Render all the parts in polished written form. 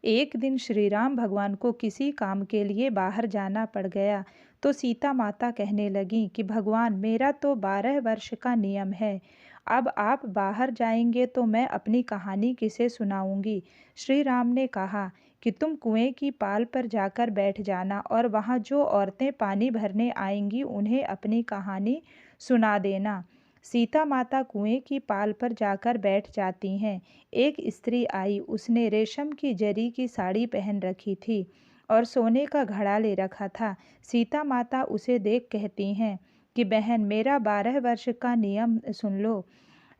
एक दिन श्री राम भगवान को किसी काम के लिए बाहर जाना पड़ गया तो सीता माता कहने लगी कि भगवान, मेरा तो 12 वर्ष का नियम है। अब आप बाहर जाएंगे तो मैं अपनी कहानी किसे सुनाऊंगी। श्री राम ने कहा कि तुम कुएं की पाल पर जाकर बैठ जाना और वहां जो औरतें पानी भरने आएंगी उन्हें अपनी कहानी सुना देना। सीता माता कुएं की पाल पर जाकर बैठ जाती हैं। एक स्त्री आई, उसने रेशम की जरी की साड़ी पहन रखी थी और सोने का घड़ा ले रखा था। सीता माता उसे देख कहती हैं कि बहन, मेरा 12 वर्ष का नियम सुन लो।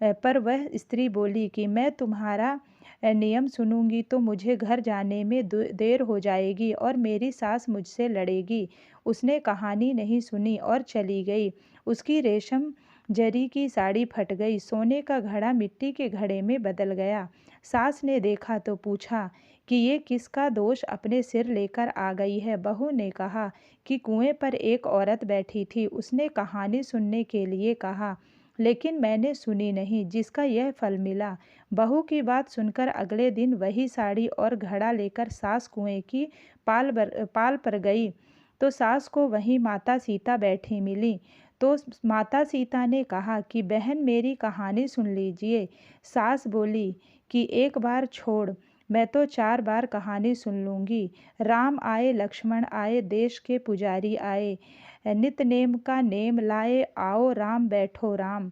पर वह स्त्री बोली कि मैं तुम्हारा नियम सुनूंगी तो मुझे घर जाने में देर हो जाएगी और मेरी सास मुझसे लड़ेगी। उसने कहानी नहीं सुनी और चली गई। उसकी रेशम जरी की साड़ी फट गई, सोने का घड़ा मिट्टी के घड़े में बदल गया। सास ने देखा तो पूछा कि ये किसका दोष अपने सिर लेकर आ गई है। बहू ने कहा कि कुएं पर एक औरत बैठी थी, उसने कहानी सुनने के लिए कहा, लेकिन मैंने सुनी नहीं, जिसका यह फल मिला। बहू की बात सुनकर अगले दिन वही साड़ी और घड़ा लेकर सास कुएं की पाल पर गई तो सास को वहीं माता सीता बैठी मिली। तो माता सीता ने कहा कि बहन, मेरी कहानी सुन लीजिए। सास बोली कि एक बार छोड़, मैं तो 4 बार कहानी सुन लूँगी। राम आए, लक्ष्मण आए, देश के पुजारी आए, नित नेम का नेम लाए, आओ राम बैठो राम।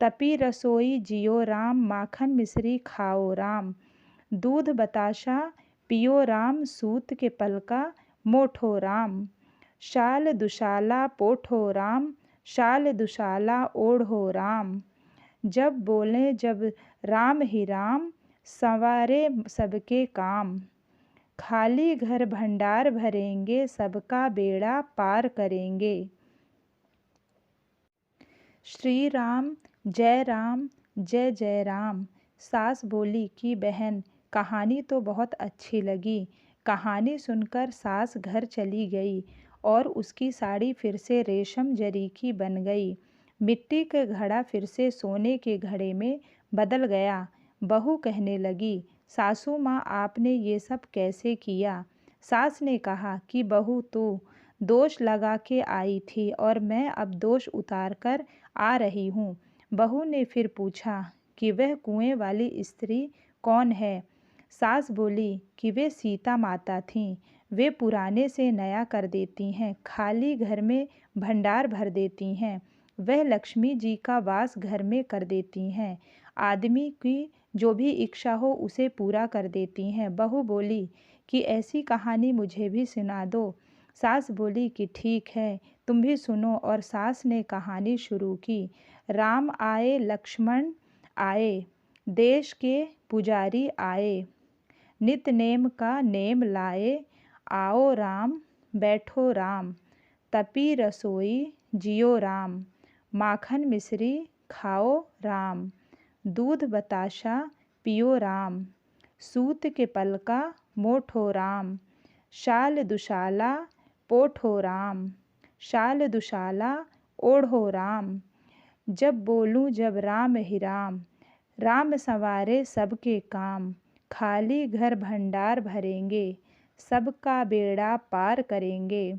तपी रसोई जियो राम, माखन मिश्री खाओ राम। दूध बताशा पियो राम, सूत के पलका मोठो राम। शाल दुशाला पोठो राम, शाल दुशाला ओढ़ो राम। जब बोले जब राम ही राम, संवारे सबके काम। खाली घर भंडार भरेंगे, सबका बेड़ा पार करेंगे। श्री राम जय जय राम। सास बोली कि बहन, कहानी तो बहुत अच्छी लगी। कहानी सुनकर सास घर चली गई और उसकी साड़ी फिर से रेशम जरी की बन गई। मिट्टी का घड़ा फिर से सोने के घड़े में बदल गया। बहू कहने लगी, सासू माँ, आपने ये सब कैसे किया। सास ने कहा कि बहू, तू दोष लगा के आई थी और मैं अब दोष उतार कर आ रही हूँ। बहू ने फिर पूछा कि वह कुएं वाली स्त्री कौन है। सास बोली कि वे सीता माता थीं। वे पुराने से नया कर देती हैं, खाली घर में भंडार भर देती हैं। वह लक्ष्मी जी का वास घर में कर देती हैं। आदमी की जो भी इच्छा हो उसे पूरा कर देती हैं। बहू बोली कि ऐसी कहानी मुझे भी सुना दो। सास बोली कि ठीक है, तुम भी सुनो। और सास ने कहानी शुरू की। राम आए, लक्ष्मण आए, देश के पुजारी आए, नित नेम का नेम लाए, आओ राम बैठो राम। तपी रसोई जियो राम, माखन मिश्री खाओ राम। दूध बताशा पियो राम, सूत के पलका मोठो राम। शाल दुशाला पोठो राम, शाल दुशाला ओढ़ो राम। जब बोलूं जब राम ही राम, राम संवारे सबके काम। खाली घर भंडार भरेंगे, सबका बेड़ा पार करेंगे।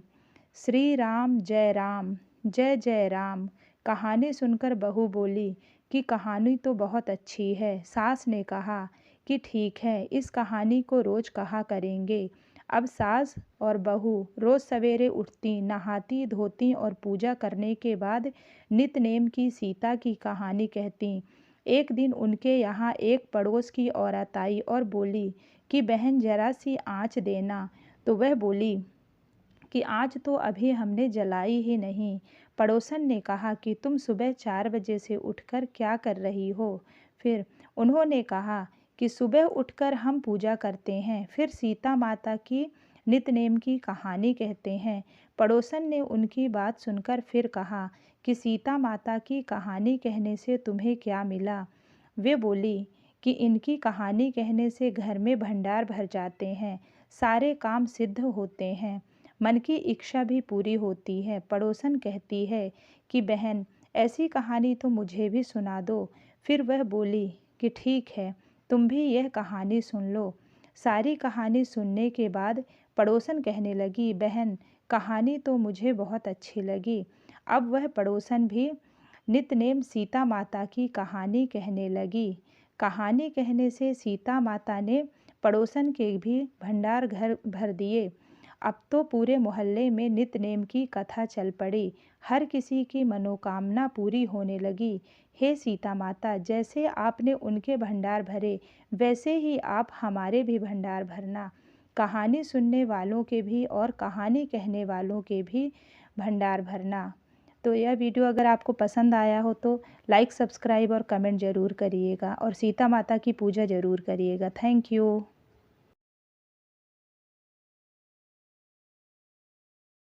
श्री राम जय जय राम। कहानी सुनकर बहू बोली कि कहानी तो बहुत अच्छी है। सास ने कहा कि ठीक है, इस कहानी को रोज कहा करेंगे। अब सास और बहू रोज सवेरे उठती, नहाती धोती और पूजा करने के बाद नित नेम की सीता की कहानी कहती। एक दिन उनके यहाँ एक पड़ोस की औरत आई और बोली कि बहन, जरा सी आँच देना। तो वह बोली कि आँच तो अभी हमने जलाई ही नहीं। पड़ोसन ने कहा कि तुम सुबह 4 बजे से उठकर क्या कर रही हो। फिर उन्होंने कहा कि सुबह उठकर हम पूजा करते हैं, फिर सीता माता की नितनेम की कहानी कहते हैं। पड़ोसन ने उनकी बात सुनकर फिर कहा कि सीता माता की कहानी कहने से तुम्हें क्या मिला। वे बोली कि इनकी कहानी कहने से घर में भंडार भर जाते हैं, सारे काम सिद्ध होते हैं, मन की इच्छा भी पूरी होती है। पड़ोसन कहती है कि बहन, ऐसी कहानी तो मुझे भी सुना दो। फिर वह बोली कि ठीक है, तुम भी यह कहानी सुन लो। सारी कहानी सुनने के बाद पड़ोसन कहने लगी, बहन कहानी तो मुझे बहुत अच्छी लगी। अब वह पड़ोसन भी नितनेम सीता माता की कहानी कहने लगी। कहानी कहने से सीता माता ने पड़ोसन के भी भंडार घर भर दिए। अब तो पूरे मोहल्ले में नितनेम की कथा चल पड़ी। हर किसी की मनोकामना पूरी होने लगी। हे सीता माता, जैसे आपने उनके भंडार भरे, वैसे ही आप हमारे भी भंडार भरना। कहानी सुनने वालों के भी और कहानी कहने वालों के भी भंडार भरना। तो यह वीडियो अगर आपको पसंद आया हो तो लाइक, सब्सक्राइब और कमेंट ज़रूर करिएगा और सीता माता की पूजा ज़रूर करिएगा। Thank you.